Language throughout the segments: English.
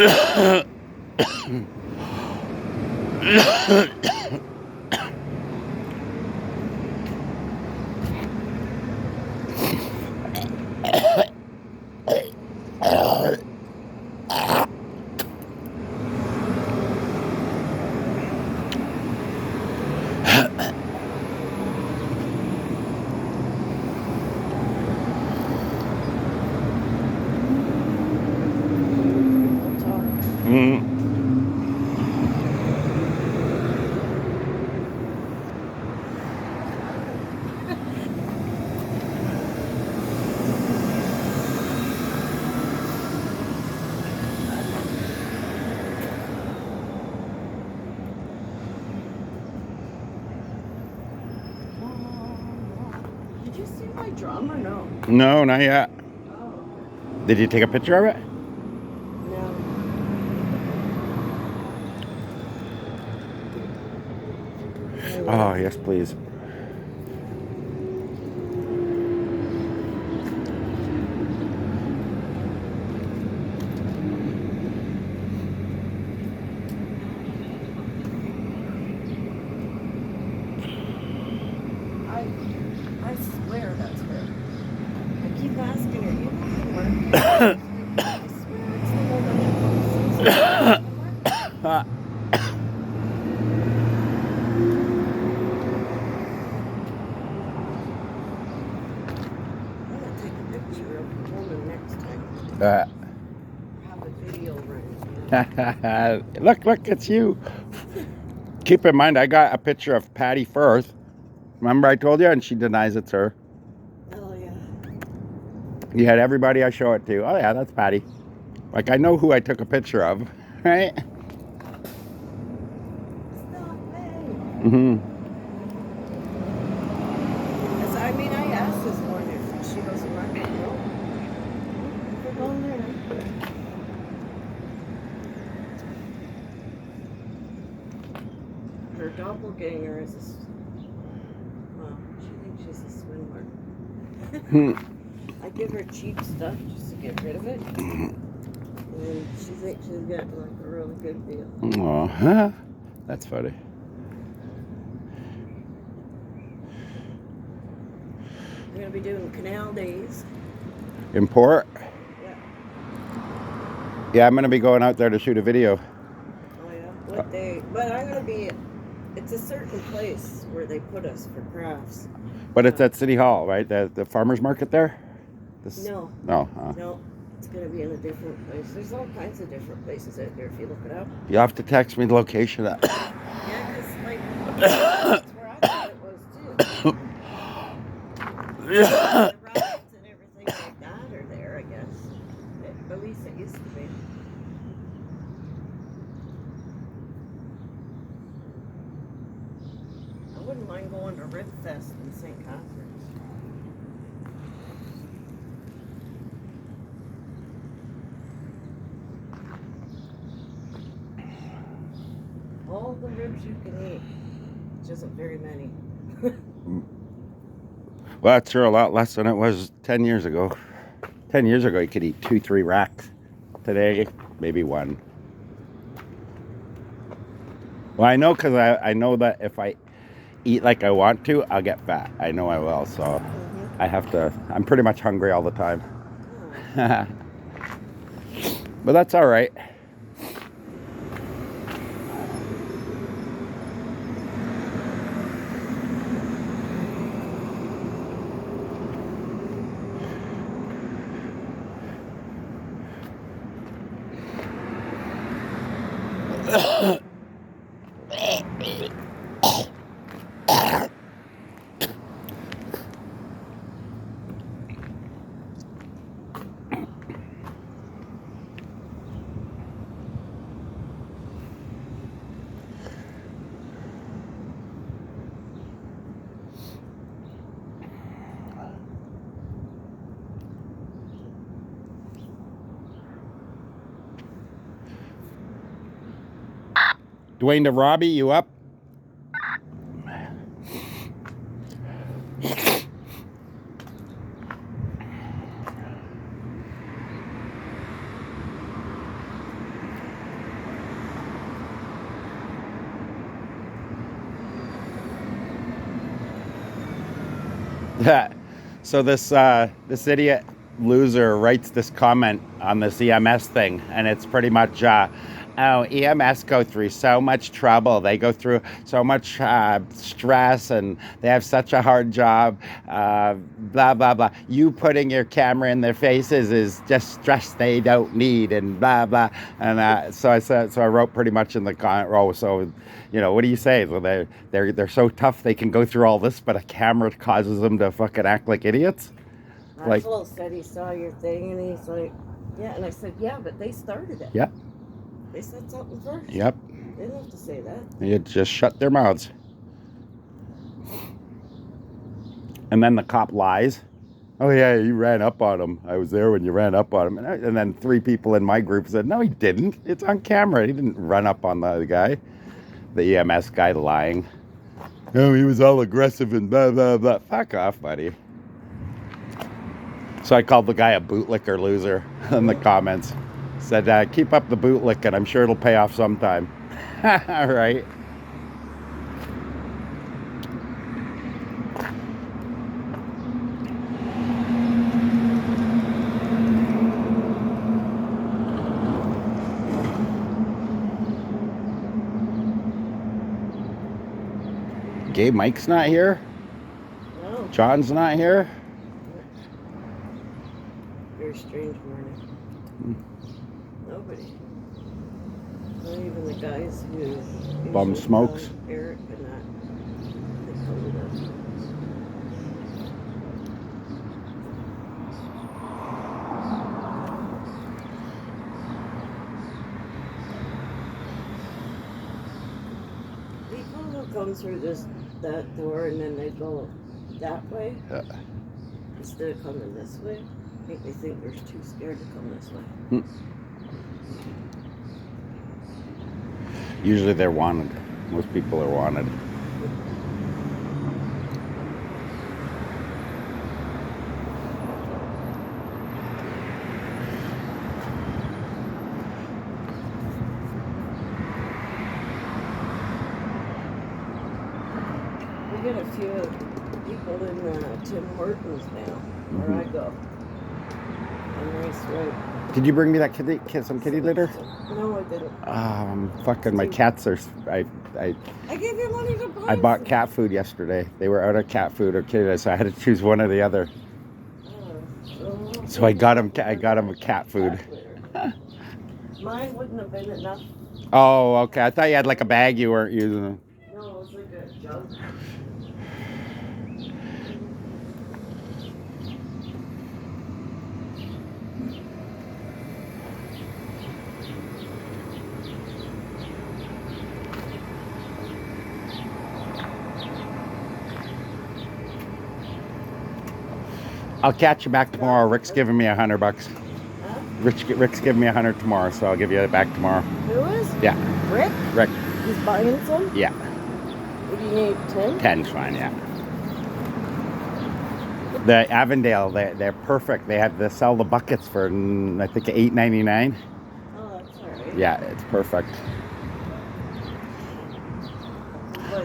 Did you see my drum or no? No, not yet. Oh, Did you take a picture of it? no. Oh, yes, please. I swear that's her. I keep asking her, you know the market? I swear it's the woman that posts the market. I'm gonna take a picture of the woman next time. Have a video running. Look, it's you. Keep in mind, I got a picture of Patty Firth. Remember I told you? And she denies it's her. Oh yeah. You had everybody I show it to. Oh, yeah, that's Patty. Like, I know who I took a picture of, right? It's not me. Mm-hmm. I mean, I asked this morning if she goes to market. No. We're going there. Her doppelganger is well, she thinks she's a swindler. I give her cheap stuff just to get rid of it. And she thinks she's getting like a really good deal. Oh, huh? That's funny. We're going to be doing canal days. In Port? Yeah. Yeah, I'm going to be going out there to shoot a video. Oh, yeah. What day? But I'm going to be. It's a certain place where they put us for crafts. But it's at City Hall, right? The farmer's market there? No. No. No. It's going to be in a different place. There's all kinds of different places out there if you look it up. You have to text me the location. Yeah, because, like, that's where I thought it was, too. The rides and everything like that are there, I guess. At least it used to be. I wouldn't mind going to Rib Fest in St. Catharines. All the ribs you can eat. Which isn't very many. Well, it's sure a lot less than it was 10 years ago. 10 years ago, you could eat 2-3 racks. Today, maybe one. Well, I know because I know that if I eat like I want to, I'll get fat. I know I will, so I have to. I'm pretty much hungry all the time. But that's all right. Dwayne to Robbie, you up? So this idiot loser writes this comment on this EMS thing, and it's pretty much, oh, EMS go through so much trouble. They go through so much stress, and they have such a hard job. Blah blah blah. You putting your camera in their faces is just stress they don't need, and blah blah. And so I wrote pretty much in the comment row. So, you know, what do you say? Well, they're so tough they can go through all this, but a camera causes them to fucking act like idiots. Maxwell said he saw your thing, and he's like, yeah. And I said, yeah, but they started it. Yep. They said something first. Yep. They didn't have to say that. You just shut their mouths. And then the cop lies. Oh yeah, you ran up on him. I was there when you ran up on him. And then 3 people in my group said, no, he didn't. It's on camera. He didn't run up on the guy. The EMS guy lying. No, he was all aggressive and blah, blah, blah. Fuck off, buddy. So I called the guy a bootlicker loser in the comments. Said, keep up the bootlicking. I'm sure it'll pay off sometime. All right. Gay Mike's not here. No. John's not here. Very strange morning. Nobody. Not even the guys who Bum usually smokes. call Eric and that. They called up. People who come through that door and then they go that way instead of coming this way, I think they think they're too scared to come this way. Usually they're wanted. Most people are wanted. We get a few people in Tim Hortons now, where I go. On Race Road. Did you bring me that some kitty litter? No, I didn't. Fucking my cats are. I gave you money to buy. I bought cat food yesterday. They were out of cat food or kitty litter, so I had to choose one or the other. So I got him a cat food. Mine wouldn't have been enough. Oh, okay. I thought you had like a bag you weren't using. No, it was like a jug. I'll catch you back tomorrow. Rick's giving me $100. Huh? Rick's giving me $100 tomorrow, so I'll give you it back tomorrow. Who is? Yeah. Rick? Rick. He's buying some? Yeah. What do you need, 10? 10's fine, yeah. The Avondale, they're perfect. They sell the buckets for, I think, $8.99. Oh, that's all right. Yeah, it's perfect.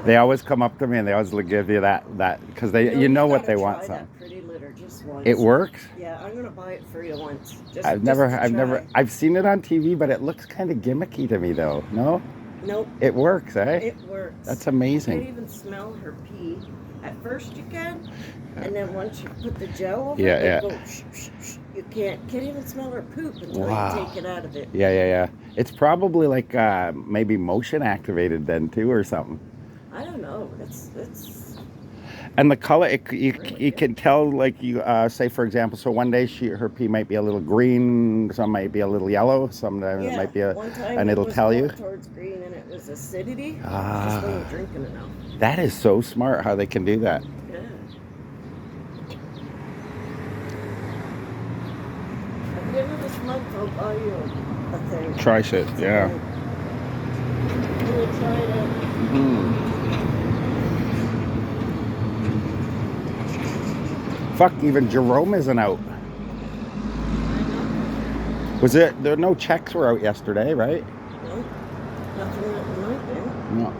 They always come up to me and they always give you that because you know what they want. That pretty litter just once. It works. Yeah, I'm gonna buy it for you once. I've seen it on TV, but it looks kind of gimmicky to me though. No. Nope. It works, eh? It works. That's You amazing. can't even smell her pee. At first you can, and then once you put the gel over Yeah, it, go shh, shh, shh. You can't even smell her poop until Wow. you take it out of it. Yeah. It's probably like maybe motion activated then too or something. I don't know. It's And the color, you can tell, like you say, for example, so one day her pee might be a little green, some might be a little yellow, sometimes it might be one time and it it'll was tell you. more towards green, and it was acidity. Just Ah. wasn't drinking enough. That is so smart how they can do that. Yeah. At the end of this month, I'll buy you a thing. Try shit, yeah. We'll try it out. Mm-hmm. Fuck, even Jerome isn't out. There were no checks were out yesterday, right? No, nothing that might be. No.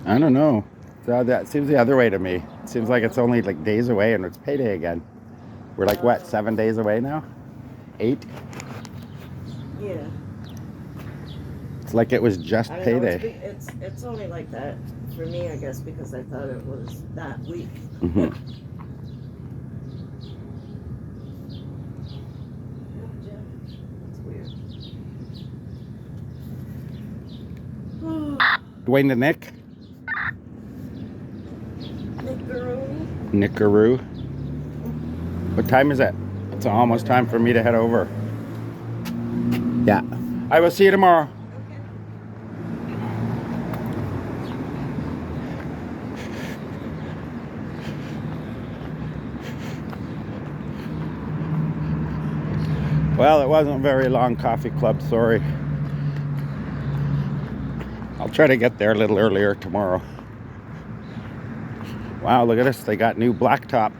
I don't know. So that seems the other way to me. It seems like it's only like days away and it's payday again. We're like, what, 7 days away now? 8? Yeah. It's like it was just I don't know. payday. It's only like that for me, I guess, because I thought it was that week. Hmm. It's weird. Dwayne the Nick? Nickaroo. Nickaroo. What time is it? It's almost time for me to head over. Yeah. I will see you tomorrow. Well, it wasn't a very long coffee club, sorry. I'll try to get there a little earlier tomorrow. Wow, look at this. They got new blacktop.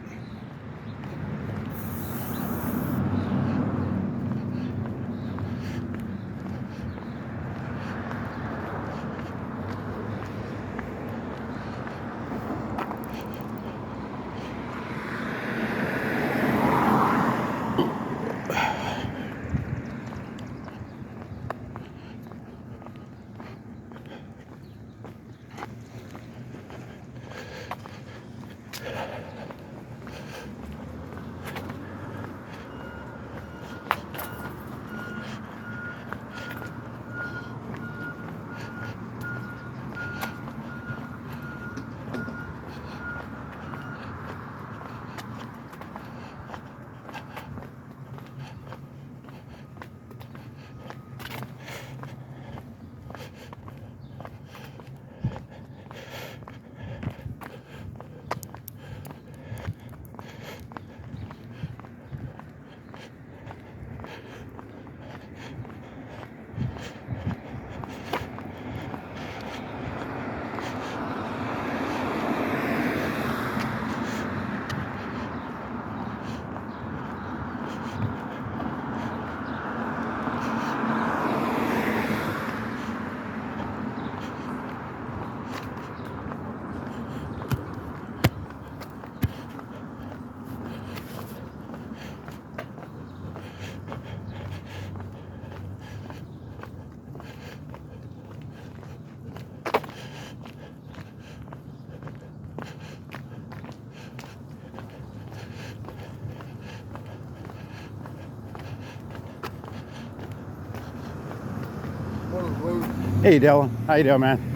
Hey Dylan, how you doing, man?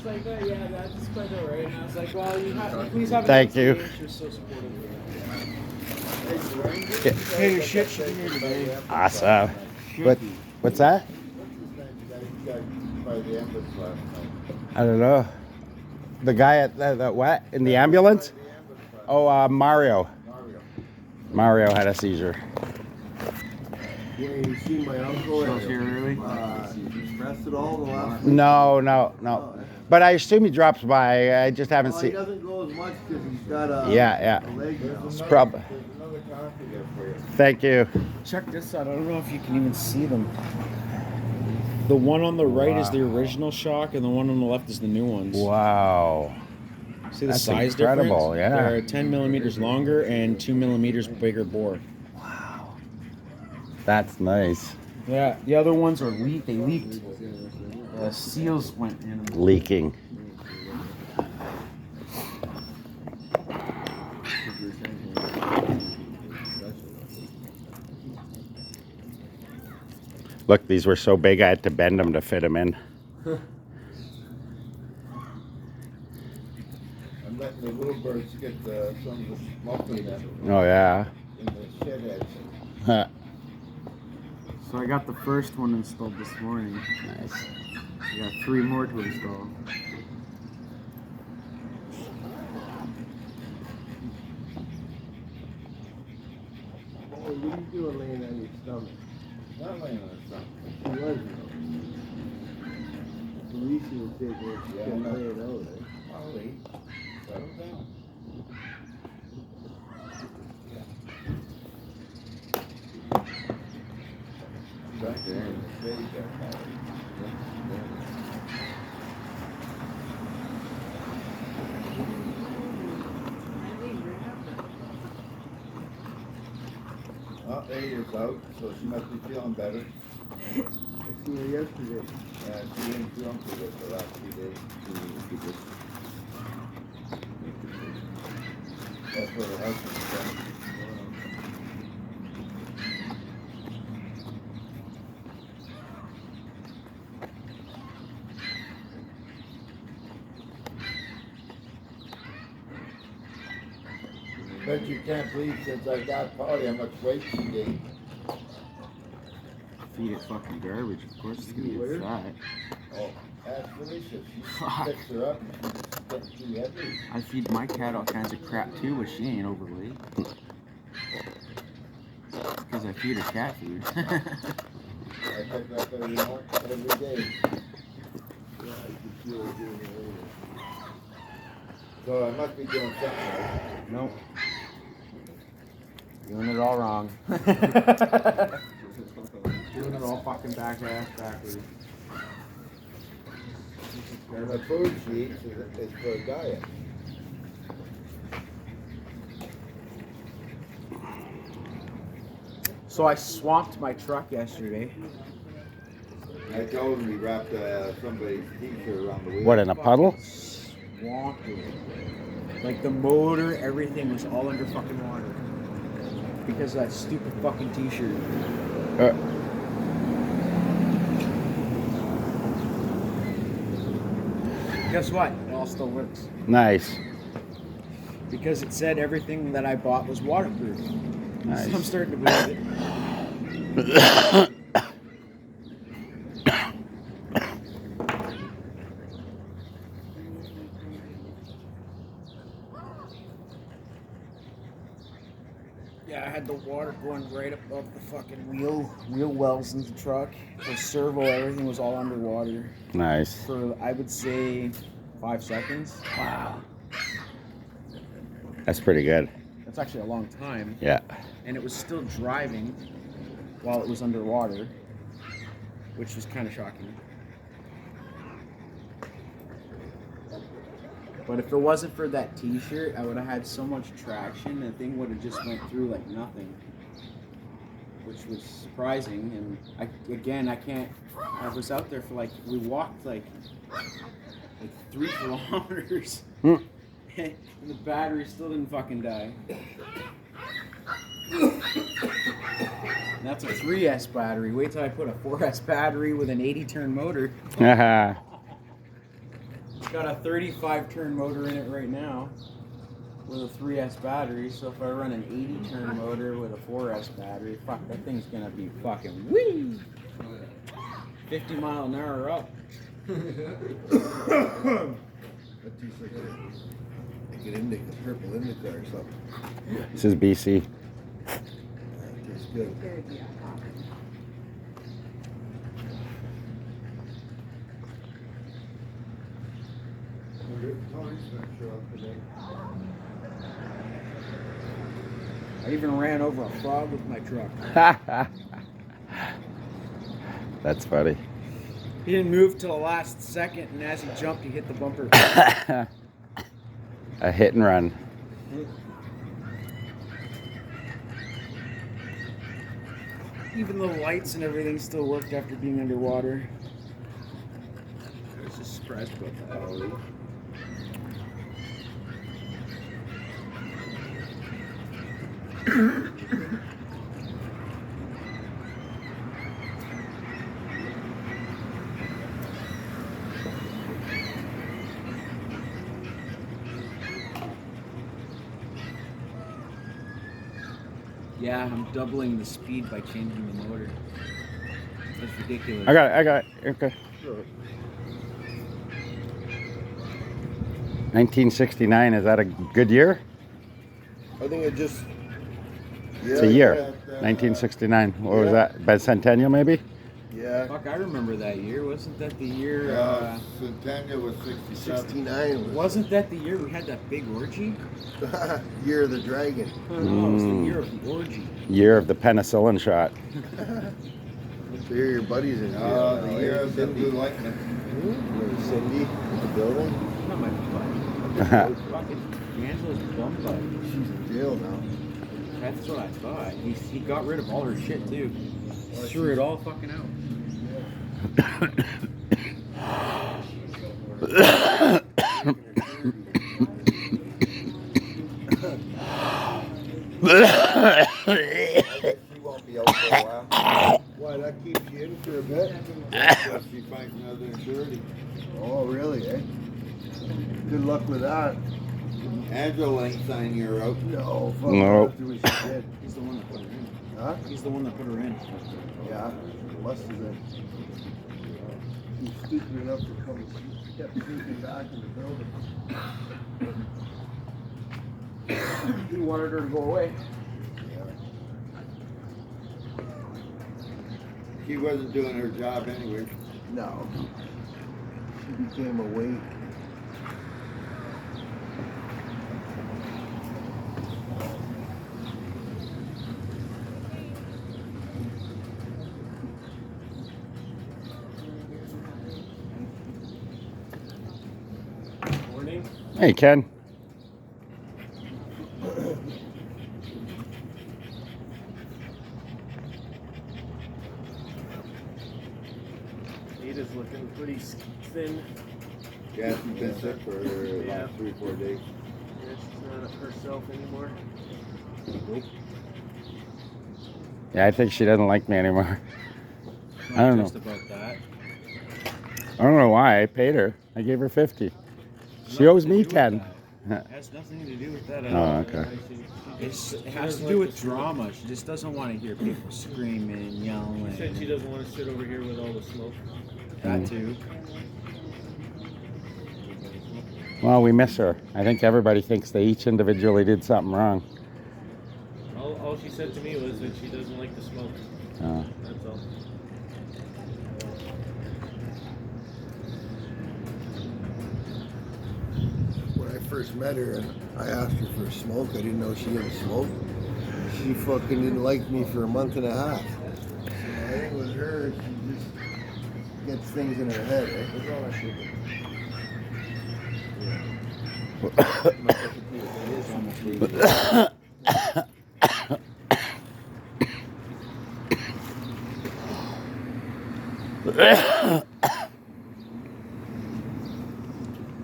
Like that, yeah, that's quite alright. And I was like, well, you please have Thank you. You're so supportive. Yeah. Hey, your shit should be here today. Awesome. What's that? I don't know. The guy at the what? In the ambulance? Oh, Mario. Mario had a seizure. Yeah, you seen my uncle here early? Express it all the last No. But I assume he drops by. I just haven't He seen. doesn't go as much because he's got a, Yeah. a leg now. It's probably. There's another coffee there for you. Thank you. Check this out. I don't know if you can even see them. The one on the right is the original shock, and the one on the left is the new ones. Wow. See the That's size incredible, difference? yeah. They're 10 millimeters longer and 2 millimeters bigger bore. Wow. That's nice. Yeah, the other ones are leaked. They leaked. Seals went in them. Leaking. Look, these were so big I had to bend them to fit them in. I'm letting the little birds get some of the muffin Oh, yeah. in the shed heads. Huh. So I got the first one installed this morning. Nice. I got 3 more to install. Oh, what are you doing laying on your stomach? Not laying on the stomach. She wasn't. Felicia will take her if she kept laying out, eh? I'll eat. Settle down. Back there in the shade there, Oh, Ada's out, so she must be feeling better. I seen her yesterday. Yeah, she didn't feel too good the last few days. That's what her husband said. Bet you can't believe since I got Polly how much weight she gained. Feed it fucking garbage, of course it's gonna Where? get fat. Oh, ask Felicia. She picks her up and she's getting too heavy. I feed my cat all kinds of crap too, but she ain't overweight. Because I feed her cat food. I pick her up every day. Yeah, I can feel her doing it later. So I must be doing something right. Nope. Doing it all wrong. Doing it all fucking backwards. And the food she eats is for a diet. So I swamped my truck yesterday. I told him he wrapped somebody's t-shirt around the wheel. What, in a puddle? Swamped it. Like the motor, everything was all under fucking water. Because of that stupid fucking t-shirt. Guess what? It all still works. Nice. Because it said everything that I bought was waterproof. Nice. So I'm starting to believe it. Yeah, I had the water going right above the fucking wheel wells in the truck. The servo, everything was all underwater Nice. for, I would say, 5 seconds. Wow. That's pretty good. That's actually a long time. Yeah. And it was still driving while it was underwater, which was kind of shocking. But if it wasn't for that t-shirt, I would have had so much traction, the thing would have just went through like nothing, which was surprising. And I was out there for we walked like 3 kilometers. And the battery still didn't fucking die. And that's a 3S battery. Wait till I put a 4S battery with an 80-turn motor. It's got a 35-turn motor in it right now with a 3S battery. So if I run an 80-turn motor with a 4S battery, fuck, that thing's gonna be fucking whee! 50 mile an hour up. Get indica, purple indica or something. This is BC. It's good. Tony's gonna show up today. I even ran over a frog with my truck. That's funny. He didn't move till the last second, and as he jumped, he hit the bumper. A hit and run. Even the lights and everything still worked after being underwater. I was just surprised about that. Yeah, I'm doubling the speed by changing the motor. That's ridiculous. I got it. Okay. Sure. 1969, is that a good year? I think it just. It's a year. 1969. What was that? Bicentennial, maybe? Yeah. Fuck, I remember that year. Wasn't that the year? Centennial was 67. 69 Wasn't that the year we had that big orgy? Year of the Dragon. No, it was the year of the orgy. Year of the penicillin shot. So here your buddies in jail. The now, year eh? of the blue lightning. Remember Cindy at the building? Not my butt. Fucking Angela's bum butt. She's in jail now. That's what I thought. He got rid of all her shit too. Threw it all fucking out. She won't be out for a while. Why, that keeps you in for a bit? Unless she finds another surety. Oh, really, eh? Good luck with that. Angela ain't signing her out. No, fuck. Nope. After what she did. He's the one that put her in. Huh? He's the one that put her in. Yeah, must have been. He's stupid enough to come kept sneaking back in the building. He wanted her to go away. Yeah. She wasn't doing her job anyway. No. She became a weight. Morning. Hey, Ken. Ada's looking pretty thin. Yeah, she's been sick for the last 3-4 days. Yeah, she's not herself anymore. Yeah, I think she doesn't like me anymore. Not I don't just about that. I don't know why. I paid her. I gave her 50. She owes me 10. It has nothing to do with that at Oh, all. okay. It has to do with drama. She just doesn't want to hear people screaming, yelling. She said she doesn't want to sit over here with all the smoke. That too. Well, we miss her. I think everybody thinks they each individually did something wrong. All she said to me was that she doesn't like the smoke. Oh. That's all. When I first met her and I asked her for a smoke, I didn't know she didn't smoke. She fucking didn't like me for a month and a half. So I think with her, she just gets things in her head, eh? What's wrong with sugar? It is almost legal.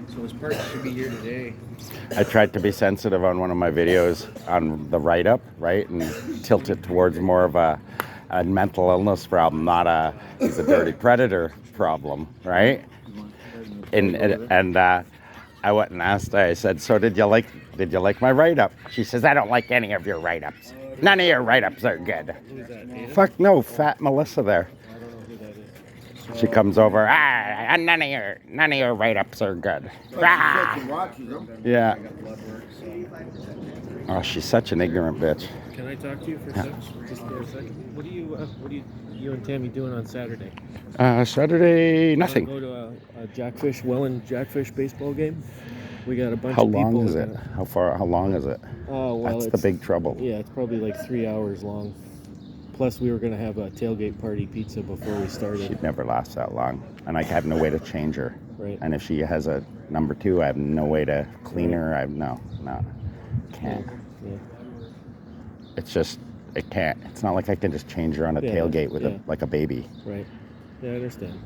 So his part should be here today. I tried to be sensitive on one of my videos on the write-up, right, and tilt it towards more of a mental illness problem, not he's a dirty predator problem, right? And I went and asked her. I said, "So did you like my write-up?" She says, "I don't like any of your write-ups. None of your write-ups are good." Who's that? Ada? Fuck no, fat Melissa there. I don't know who that is. She comes over. None of your write-ups are good. Ah. She watches them. Yeah. Oh, she's such an ignorant bitch. Can I talk to you for a sec? Just for a second. What are you and Tammy doing on Saturday? Saturday, nothing. Go to a Jackfish Jackfish baseball game. We got a bunch How of people. long is it? How long is it? Oh well, That's the it's, big trouble. Yeah, it's probably like 3 hours long. Plus, we were gonna have a tailgate party pizza before we started. She'd never last that long, and I have no way to change her. Right. And if she has a number 2, I have no way to clean her. No, can't. Yeah. It's just, it can't. It's not like I can just change her on a Yeah, tailgate with yeah. like a baby. Right. Yeah, I understand.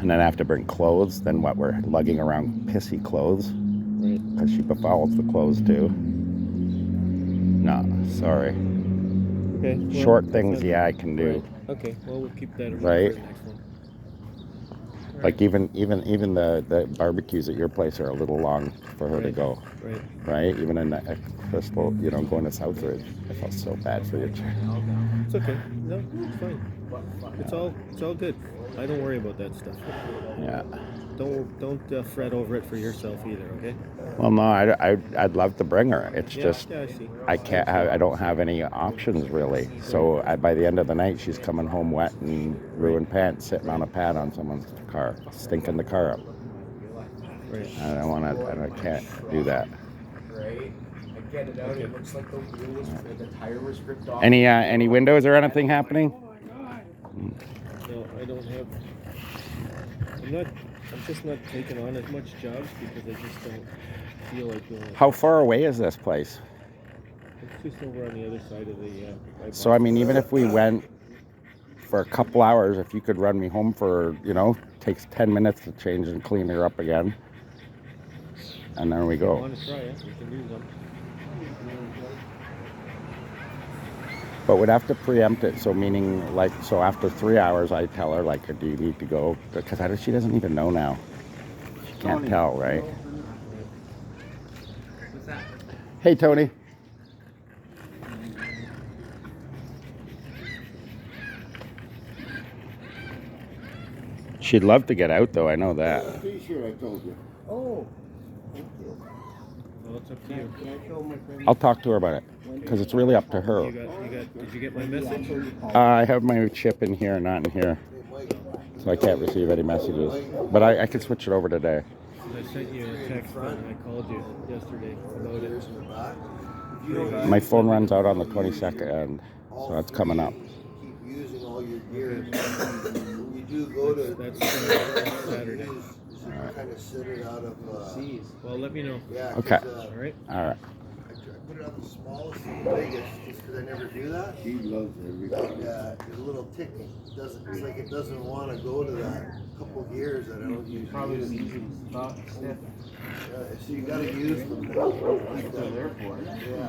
And then I have to bring clothes. Then what? We're lugging around pissy clothes Right. because she befouls the clothes too. No, sorry. Okay. Well, Short that's things, not- yeah, I can do. Right. Okay. Well, we'll keep that in mind Right. for the next one. All Like even the barbecues at your place are a little long for her to Right. go. Right. Right? Even in the Crystal, going to Southridge, I felt so bad for you. It's okay. No, it's fine. It's all good. I don't worry about that stuff. Yeah. Don't fret over it for yourself either. Okay. Well, no, I'd love to bring her. It's just Yeah, I see. I don't have any options really. So by the end of the night, she's coming home wet and ruined pants, sitting on a pad on someone's car, stinking the car up. Right. I don't want to. I can't do that. Right? I get it out. It looks like the wheel was, the tire was ripped off. Any windows or anything happening? No, I don't have. I'm just not taking on as much jobs because I just don't feel like doing it. How far away is this place? It's just over on the other side of the. So I mean, even if we went for a couple hours, if you could run me home for, takes 10 minutes to change and clean her up again, and there we I go. want to try it. We can do some. But we'd have to preempt it. So meaning, so after 3 hours, I tell her, do you need to go? Because she doesn't even know now. She can't tell, right? Hey, Tony. She'd love to get out, though. I know that. T-shirt I told you. Oh. Well, it's up to you. Can I show my friend? I'll talk to her about it because it's really up to her. Did you get my message? I have my chip in here, not in here, so I can't receive any messages. But I can switch it over today. I sent you a text and I called you yesterday about it. My phone runs out on the 22nd, so that's coming up. Keep using all your gear. When you do go to That's Saturday. kind of set it out of. Well, let me know. Yeah. Okay. All right. All right. I put it on the smallest and the biggest just because I never do that. She loves everything. It's a little ticking. It's like it doesn't want to go to that couple gears that I don't usually Probably use. was easy to stop. Stiff. So you got to use them now. That's what they're there for.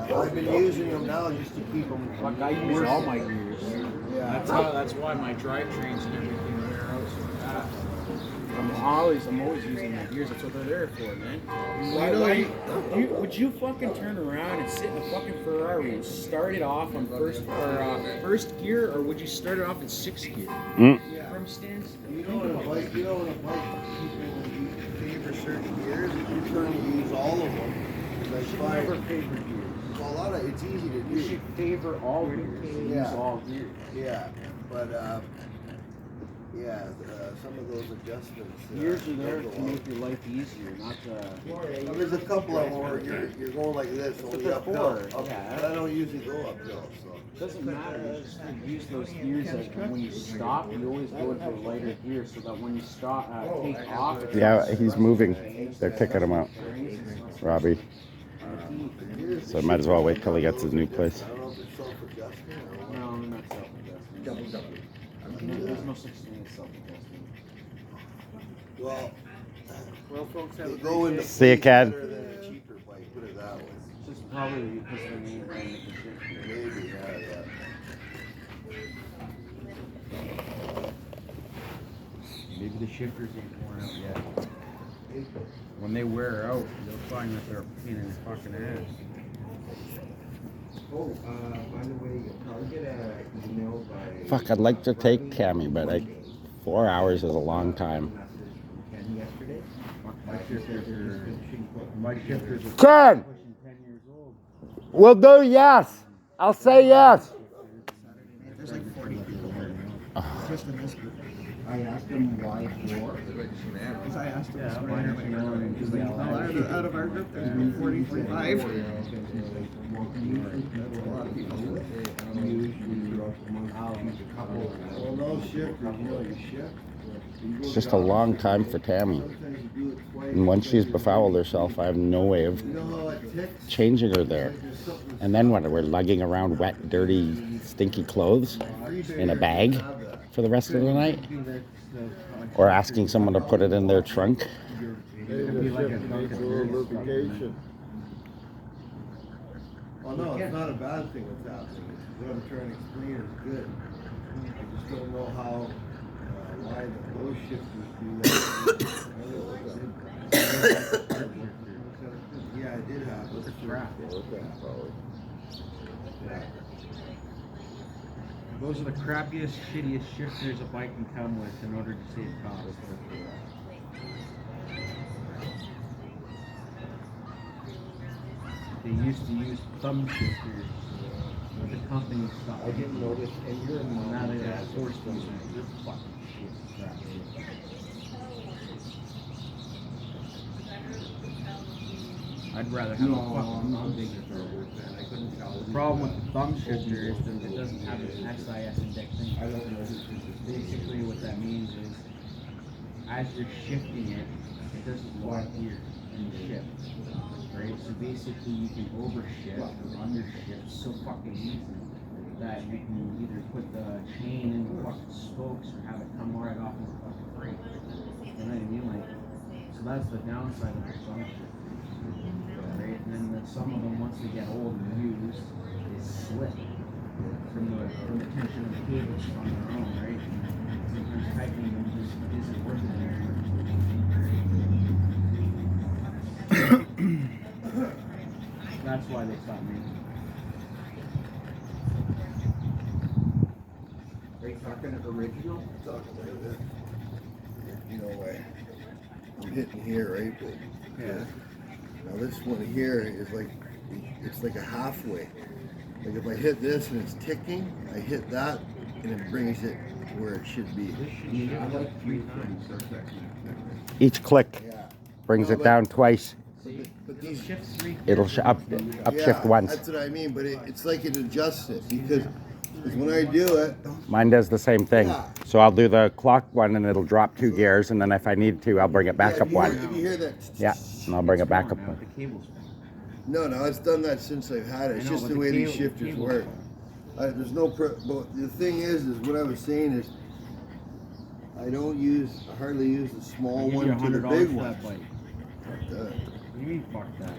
Yeah, I've been using them now just to keep them. Fuck, I use all my gears. Yeah. That's why my drivetrains and everything wear out so fast. I'm always using my gears. That's what they're there for, man. Would you fucking turn around and sit in a fucking Ferrari and start it off on first gear, or would you start it off in 6th gear? From stands. You know when a bike, people favor certain gears, if you're trying to use all of them, You should never favor gears. well, a lot of it's easy to You do. should favor all gears. Use Yeah. all gears. Yeah, but some of those adjustments. Gears are there they'll to go make your life easier, not to. up. There's a couple of them where you're going like this, only they're uphill. for, yeah. But I don't usually go uphill, so. Doesn't matter. You just use those gears that when you stop, you always go into a lighter gear so that when you stop, take off. Yeah, he's moving. They're kicking him out, Robbie. So I might as well wait till he gets his new place. I don't know if it's self-adjusting or No, I'm not self-adjusting. There's no such thing as self-adjusting. well, folks, they go into See you, place Ken. better than a cheaper bike, put it that way. It's just probably because they're named the condition. Maybe, yeah. Maybe the shifters ain't worn out yet. When they wear out, you'll find that they're a pain in the fucking ass. Oh, by the way, I'll get an email by. Fuck, I'd like to take Tammy, but 4 hours is a long time. Ken yesterday. My shifters are Ken, pushing 10 years old. we'll do yes. I'll say yes. There's like 40 people here. Just in this group. I asked him why four. Because I asked him Yeah, this why morning, don't you know? And he's like, no, out of our group, there's been 45. A lot of people do it. Well, no shift, you know, you shift. It's just a long time for Tammy. Sometimes you do it twice. And once she's befouled herself, I have no way of You know how it ticks? changing her there. Like there's something And then what? We're lugging around wet, dirty, stinky clothes in a bag for the rest of the night? Or asking someone to put it in their trunk? Maybe like a little lubrication. Oh no, it's not a bad thing what's happening. What I'm trying to explain is good. I just don't know how, why those shifters do that. Yeah, I did have it. Yeah. Those are the crappiest, shittiest shifters a bike can come with in order to save costs. They used to use thumb shifters, but the company stopped. I didn't notice, and you're in Now they got forced to use it. They're fucking shit. Crap shit. I'd rather have a fucking thumb shifter. The problem with the thumb shifter is that it doesn't have an SIS indexing. Basically what that means is, as you're shifting it, it doesn't lock here in the shift. Right? So basically you can overshift or undershift so fucking easy that you can either put the chain in the fucking spokes or have it come right off of the fucking frame. You know what I mean? Like, so that's the downside of the thumb shifter. Right? And then some of them, once they get old and used, they slip from the tension of the cables on their own, right? And sometimes tightening them just isn't worth it anymore. That's why they stopped making them. Are you talking original? Talking like that. You know, I'm hitting here, right? But, Yeah. now this one here is like, it's like a halfway. Like if I hit this and it's ticking, I hit that and it brings it where it should be. I like 3 times. Each click Yeah. brings No, it but- down twice. But these, Shift 3. It'll upshift yeah, once. that's what I mean, but it's like it adjusts it because when I do it, Mine does the same thing. Yeah. So I'll do the clock one and it'll drop 2 gears, and then if I need to, I'll bring it back yeah, up if you hear- one. If you hear that, Yeah, and I'll bring it back up Now, one. the cable's no, it's done that since I've had it. It's I know, just but the way these cable- shifters cable's work. fine. There's no, but the thing is what I was saying is, I hardly use the small I'll give one you to the $100 big for one. that bike. Uh, What do you mean fuck that?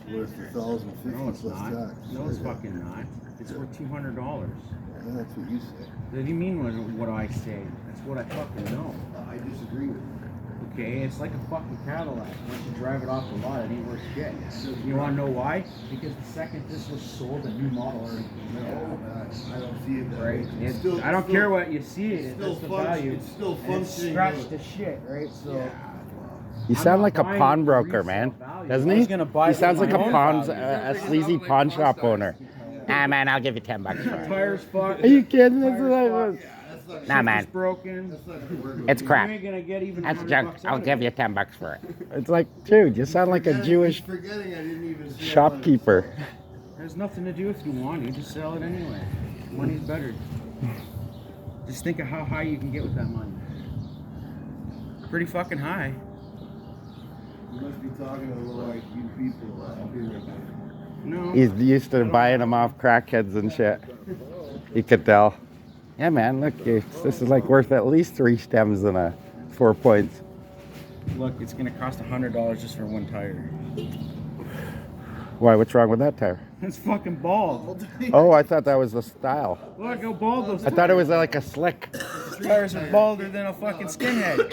It's worth $1,050 No, it's plus not. tax. No, it's fucking not. It's worth $200. Yeah, that's what you said. What do you mean what I say? That's what I fucking know. I disagree with you. Okay, it's like a fucking Cadillac. Once you drive it off the lot, it ain't worth shit. You wanna know why? Because the second this was sold, a new model already came out. I don't see it that Right? way. It- Still- I don't still- care what you see it's it, still that's the func- value. it's still And it's functioning. scratched to shit, right? So You I'm sound not like a buying pawnbroker, resale man. value. Doesn't I he? was gonna buy He it sounds with like my a own a sleazy pawn shop owner. Ah, man, I'll give you $10 for it. Tires fucked. Are you kidding? That's Tires what I fucked. was. That's not, Nah, man. It's broken. that's not gonna work. It's crap. You ain't gonna get even That's $100 junk. out I'll of give it. you $10 for it. It's like, dude, you sound like a Jewish Forgetting I didn't even see shopkeeper. Has nothing to do with you want. You just sell it anyway. Money's better. Just think of how high you can get with that money. Pretty fucking high. You must be talking to low IQ people. I'll be right back. No. He's used to buying them off crackheads and shit. You could tell. Yeah, man, look, this is like worth at least 3 stems and a 4 points. Look, it's gonna cost $100 just for one tire. Why, what's wrong with that tire? It's fucking bald. Oh, I thought that was the style. Look how bald those I thought it was like a slick. tires are balder than a fucking skinhead.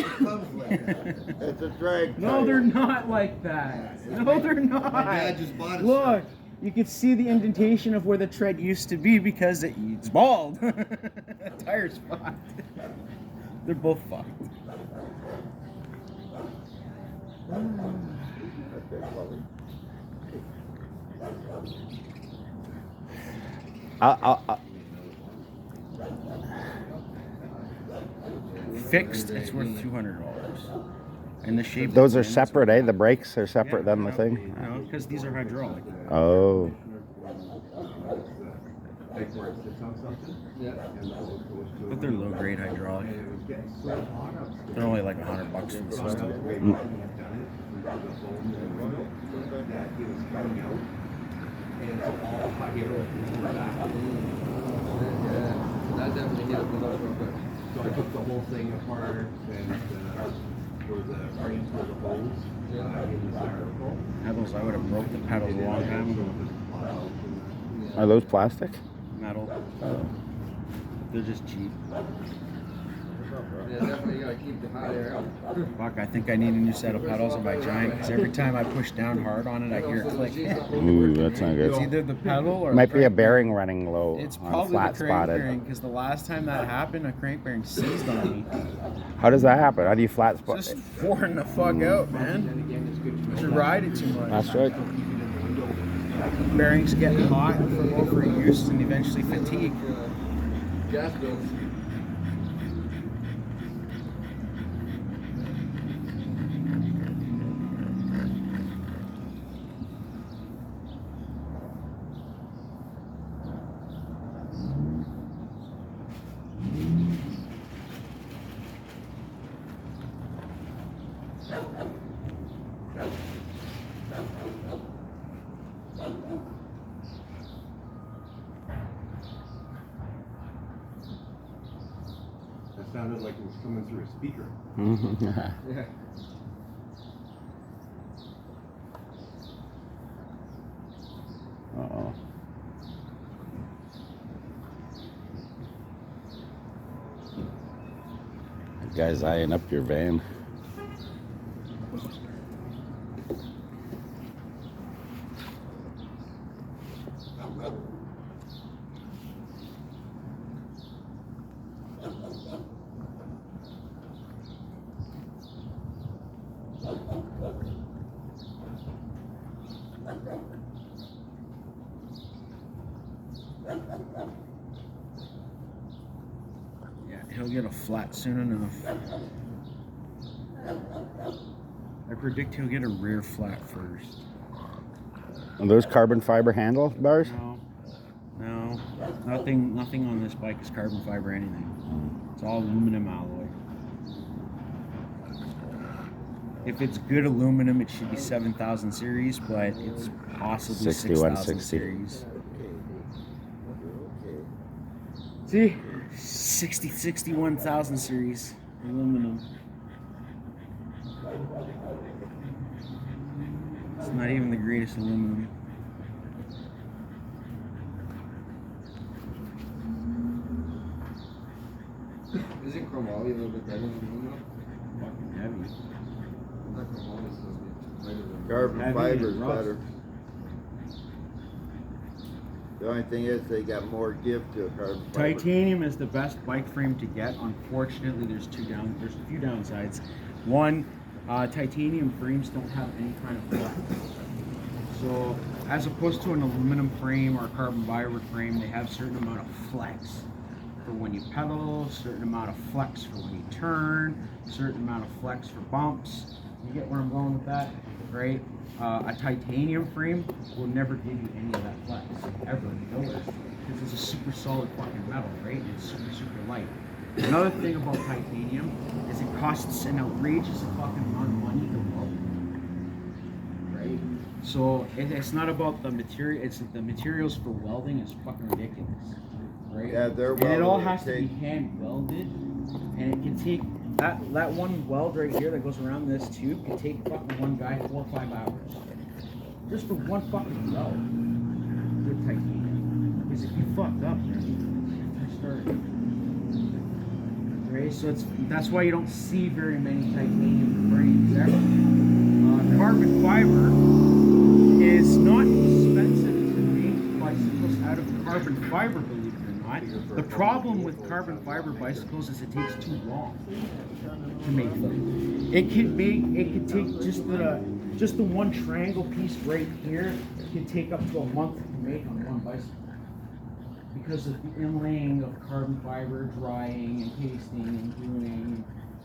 It's a drag. No, tire. they're not like that. No, they're not. My dad just bought a Look, you can see the indentation of where the tread used to be because it's bald. That tire's fucked. They're both fucked. Fixed, it's worth $200. And the shape. Those are separate, eh? The brakes are separate than the thing? No, because these are hydraulic. Oh. But they're low grade hydraulic. They're only like $100 for the system. That definitely hit up real quick. So I took the whole thing apart and for the frame for the holes in the styrofoam. Pedals, I would have broke the pedals a long time ago. Are those plastic? Metal. They're just cheap. Yeah, definitely gotta keep the hot air out. Fuck, I think I need a new set of pedals on my Giant because every time I push down hard on it, I hear it click. Ooh, that's not It's good. either the pedal or Might the be a crank bearing running low It's on probably flat the crank spotted. bearing because the last time that happened, a crank bearing seized on me. How does that happen? How do you flat spot? Just pouring the fuck out, man. You ride it too much. That's right. Bearings get hot from overuse and eventually fatigue. Gas bills. That sounded like it was coming through a speaker. Yeah. Uh-oh. That guy's eyeing up your van. Yeah, he'll get a flat soon enough. I predict he'll get a rear flat first. Are those carbon fiber handlebars? No, nothing on this bike is carbon fiber anything. It's all aluminum alloy. If it's good aluminum, it should be 7,000 series, but it's possibly 6,000 series. See? 61,000 series aluminum. It's not even the greatest aluminum. Isn't chromoly a little bit better than aluminum? Fucking heavy. Not chromoly supposed to be lighter than Carbon Heavy fiber and is rough. better. The only thing is they got more give to a carbon fiber. Titanium is the best bike frame to get. Unfortunately, there's a few downsides. One, titanium frames don't have any kind of flex. So, as opposed to an aluminum frame or a carbon fiber frame, they have a certain amount of flex for when you pedal, a certain amount of flex for when you turn, a certain amount of flex for bumps. You get where I'm going with that, right? A titanium frame will never give you any of that flex, ever, nowhere. Because it's a super solid fucking metal, right? It's super, super light. Another thing about titanium is it costs an outrageous fucking amount of money to weld, right? So it's not about the material, it's the materials for welding is fucking ridiculous, right? Yeah, they're And it all welding, has to be take- hand welded, and it can take that one weld right here that goes around this tube can take fucking one guy 4 or 5 hours. Just for one fucking weld with titanium. Because if you fucked up, man, you start. Right? So that's why you don't see very many titanium frames ever. Carbon fiber is not expensive to make bicycles out of carbon fiber, believe it or not. The problem with carbon fiber bicycles is it takes too long to make them. It can take just the one triangle piece right here can take up to a month to make on one bicycle. Because of the inlaying of carbon fiber, drying and pasting and gluing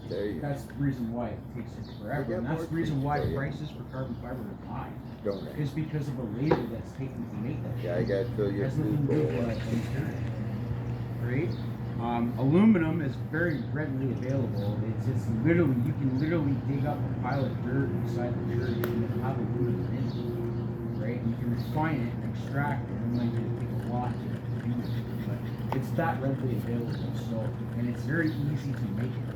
There you go. That's the reason why it takes forever. got And that's more the reason trees why for you. prices for carbon fiber are high. Don't they? Is because of the labor that's taken to make that Yeah, I shit. gotta fill your That's food nothing bowl good for up. like right? Aluminum is very readily available. It's literally, you can literally dig up a pile of dirt beside the church and it'll have aluminum in it, right? And you can refine it and extract it. It might just take a lot to do it, but it's that readily available. So, and it's very easy to make it.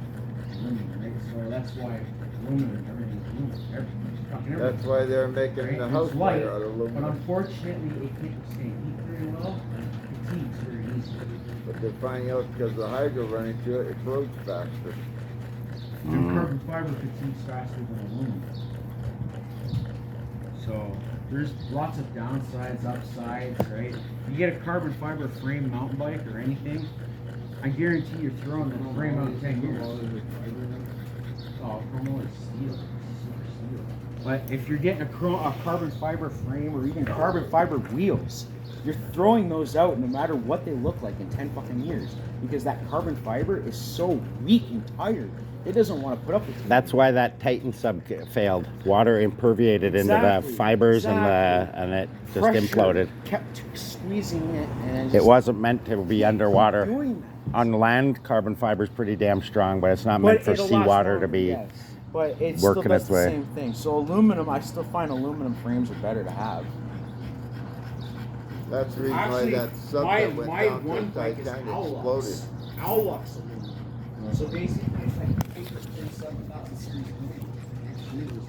Aluminum, right? So that's why aluminum, everything's aluminum. Everything's fucking everything. That's why they're making Right? the And house it's light, out of but aluminum. unfortunately it can't withstand heat very well. And it fatigues very easily. But they're finding out because the hydro running through it, it corrodes faster. And carbon fiber fatigues faster than aluminum. So there's lots of downsides, upsides, right? You get a carbon fiber frame mountain bike or anything, I guarantee you're throwing that frame out in 10 years. Oh, chromo is steel. Super steel. But if you're getting a carbon fiber frame or even carbon fiber wheels, you're throwing those out no matter what they look like in 10 fucking years. Because that carbon fiber is so weak and tired, it doesn't want to put up with it. That's why that Titan sub failed. Water imperviated into Exactly, the fibers exactly. and it just Pressure imploded. kept squeezing it, and It wasn't meant to be underwater. doing that. On land, carbon fiber is pretty damn strong, but it's not But meant for it'll last seawater to longer, be. yes. But it working still does its the way. same thing. So aluminum, I still find aluminum frames are better to have. That's the reason why that sub that went down to the Titanic exploded. Owlux aluminum. So basically, it's like 8 7,000 series aluminum.